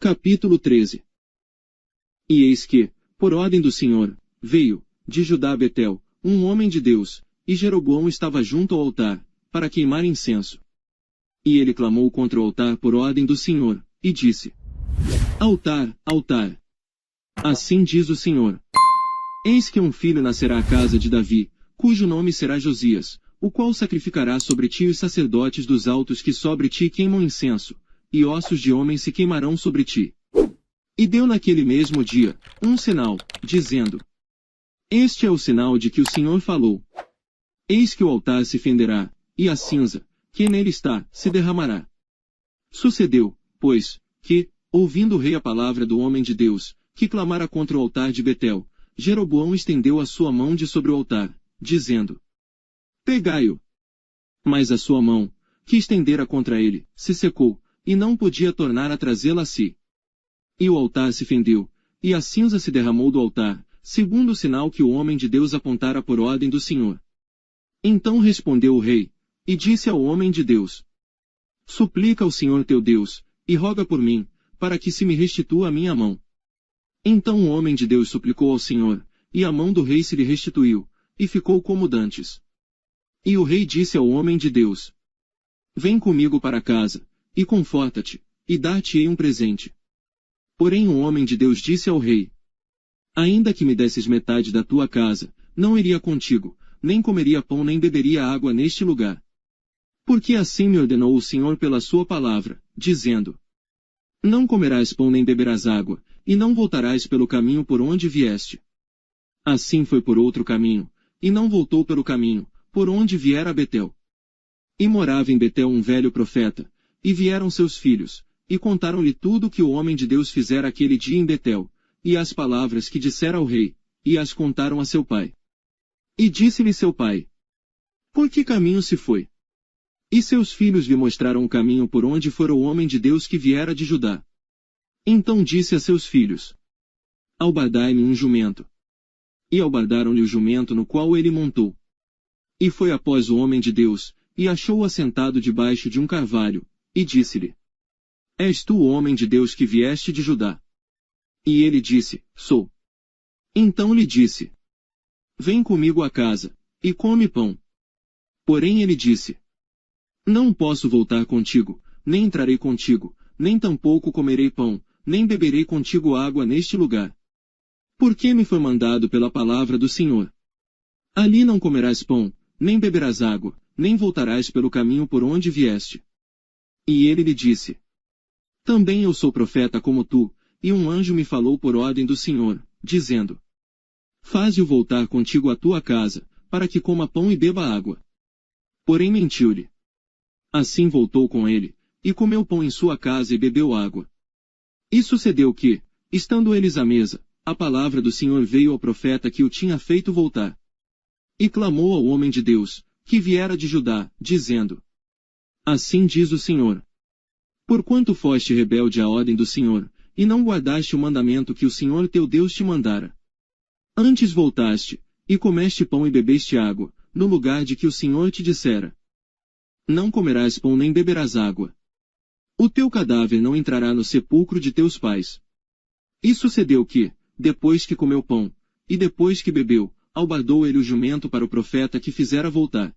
Capítulo 13. E eis que, por ordem do Senhor, veio, de Judá a Betel, um homem de Deus, e Jeroboão estava junto ao altar, para queimar incenso. E ele clamou contra o altar por ordem do Senhor, e disse: Altar, altar! Assim diz o Senhor: Eis que um filho nascerá à casa de Davi, cujo nome será Josias, o qual sacrificará sobre ti os sacerdotes dos altos que sobre ti queimam incenso, e ossos de homens se queimarão sobre ti. E deu naquele mesmo dia um sinal, dizendo: Este é o sinal de que o Senhor falou. Eis que o altar se fenderá, e a cinza, que nele está, se derramará. Sucedeu, pois, que, ouvindo o rei a palavra do homem de Deus, que clamara contra o altar de Betel, Jeroboão estendeu a sua mão de sobre o altar, dizendo: Pegai-o. Mas a sua mão, que estendera contra ele, se secou, e não podia tornar a trazê-la a si. E o altar se fendeu, e a cinza se derramou do altar, segundo o sinal que o homem de Deus apontara por ordem do Senhor. Então respondeu o rei, e disse ao homem de Deus: Suplica ao Senhor teu Deus, e roga por mim, para que se me restitua a minha mão. Então o homem de Deus suplicou ao Senhor, e a mão do rei se lhe restituiu, e ficou como dantes. E o rei disse ao homem de Deus: Vem comigo para casa, e conforta-te, e dar-te-ei um presente. Porém o homem de Deus disse ao rei: Ainda que me desses metade da tua casa, não iria contigo, nem comeria pão nem beberia água neste lugar. Porque assim me ordenou o Senhor pela sua palavra, dizendo: Não comerás pão nem beberás água, e não voltarás pelo caminho por onde vieste. Assim foi por outro caminho, e não voltou pelo caminho, por onde viera a Betel. E morava em Betel um velho profeta, e vieram seus filhos, e contaram-lhe tudo o que o homem de Deus fizera aquele dia em Betel, e as palavras que dissera ao rei, e as contaram a seu pai. E disse-lhe seu pai: Por que caminho se foi? E seus filhos lhe mostraram o caminho por onde fora o homem de Deus que viera de Judá. Então disse a seus filhos: Albardai-me um jumento. E albardaram-lhe o jumento no qual ele montou. E foi após o homem de Deus, e achou-o assentado debaixo de um carvalho, e disse-lhe: És tu o homem de Deus que vieste de Judá? E ele disse: Sou. Então lhe disse: Vem comigo à casa, e come pão. Porém ele disse: Não posso voltar contigo, nem entrarei contigo, nem tampouco comerei pão, nem beberei contigo água neste lugar. Porque me foi mandado pela palavra do Senhor: Ali não comerás pão, nem beberás água, nem voltarás pelo caminho por onde vieste. E ele lhe disse: Também eu sou profeta como tu, e um anjo me falou por ordem do Senhor, dizendo: Faze-o voltar contigo à tua casa, para que coma pão e beba água. Porém mentiu-lhe. Assim voltou com ele, e comeu pão em sua casa e bebeu água. E sucedeu que, estando eles à mesa, a palavra do Senhor veio ao profeta que o tinha feito voltar. E clamou ao homem de Deus, que viera de Judá, dizendo: Assim diz o Senhor: Porquanto foste rebelde à ordem do Senhor, e não guardaste o mandamento que o Senhor teu Deus te mandara. Antes voltaste, e comeste pão e bebeste água, no lugar de que o Senhor te dissera: Não comerás pão nem beberás água. O teu cadáver não entrará no sepulcro de teus pais. E sucedeu que, depois que comeu pão, e depois que bebeu, albardou ele o jumento para o profeta que fizera voltar.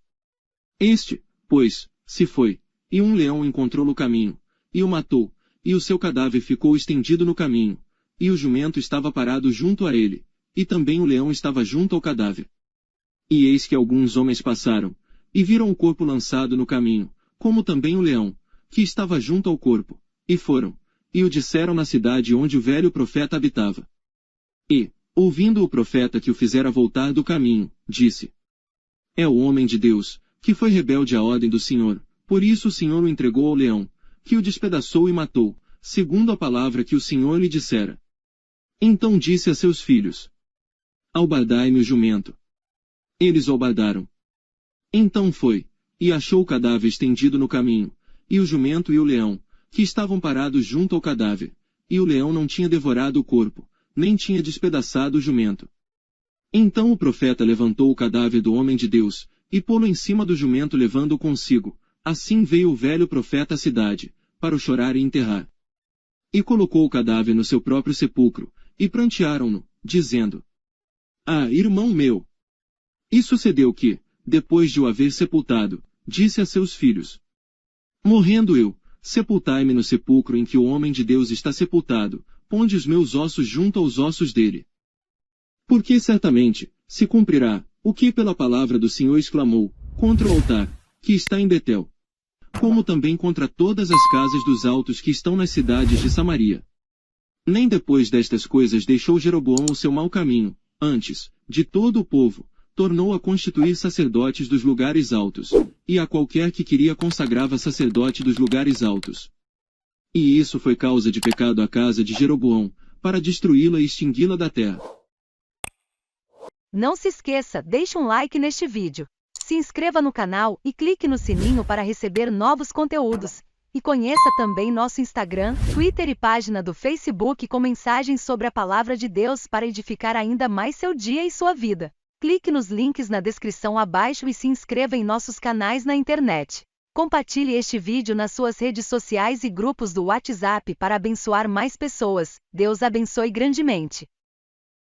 Este, pois, se foi, e um leão encontrou no caminho, e o matou, e o seu cadáver ficou estendido no caminho, e o jumento estava parado junto a ele, e também o leão estava junto ao cadáver. E eis que alguns homens passaram, e viram o corpo lançado no caminho, como também o leão, que estava junto ao corpo, e foram, e o disseram na cidade onde o velho profeta habitava. E, ouvindo o profeta que o fizera voltar do caminho, disse: É o homem de Deus, que foi rebelde à ordem do Senhor, por isso o Senhor o entregou ao leão, que o despedaçou e matou, segundo a palavra que o Senhor lhe dissera. Então disse a seus filhos: Albardai-me o jumento. Eles o albardaram. Então foi, e achou o cadáver estendido no caminho, e o jumento e o leão, que estavam parados junto ao cadáver, e o leão não tinha devorado o corpo, nem tinha despedaçado o jumento. Então o profeta levantou o cadáver do homem de Deus, e pô-lo em cima do jumento levando-o consigo. Assim veio o velho profeta à cidade, para o chorar e enterrar. E colocou o cadáver no seu próprio sepulcro, e prantearam-no, dizendo: Ah, irmão meu! E sucedeu que, depois de o haver sepultado, disse a seus filhos: Morrendo eu, sepultai-me no sepulcro em que o homem de Deus está sepultado, ponde os meus ossos junto aos ossos dele. Porque certamente, se cumprirá, o que pela palavra do Senhor exclamou, contra o altar, que está em Betel, como também contra todas as casas dos altos que estão nas cidades de Samaria. Nem depois destas coisas deixou Jeroboão o seu mau caminho, antes, de todo o povo, tornou a constituir sacerdotes dos lugares altos, e a qualquer que queria consagrava sacerdote dos lugares altos. E isso foi causa de pecado à casa de Jeroboão, para destruí-la e extingui-la da terra. Não se esqueça, deixe um like neste vídeo. Se inscreva no canal e clique no sininho para receber novos conteúdos. E conheça também nosso Instagram, Twitter e página do Facebook com mensagens sobre a palavra de Deus para edificar ainda mais seu dia e sua vida. Clique nos links na descrição abaixo e se inscreva em nossos canais na internet. Compartilhe este vídeo nas suas redes sociais e grupos do WhatsApp para abençoar mais pessoas. Deus abençoe grandemente.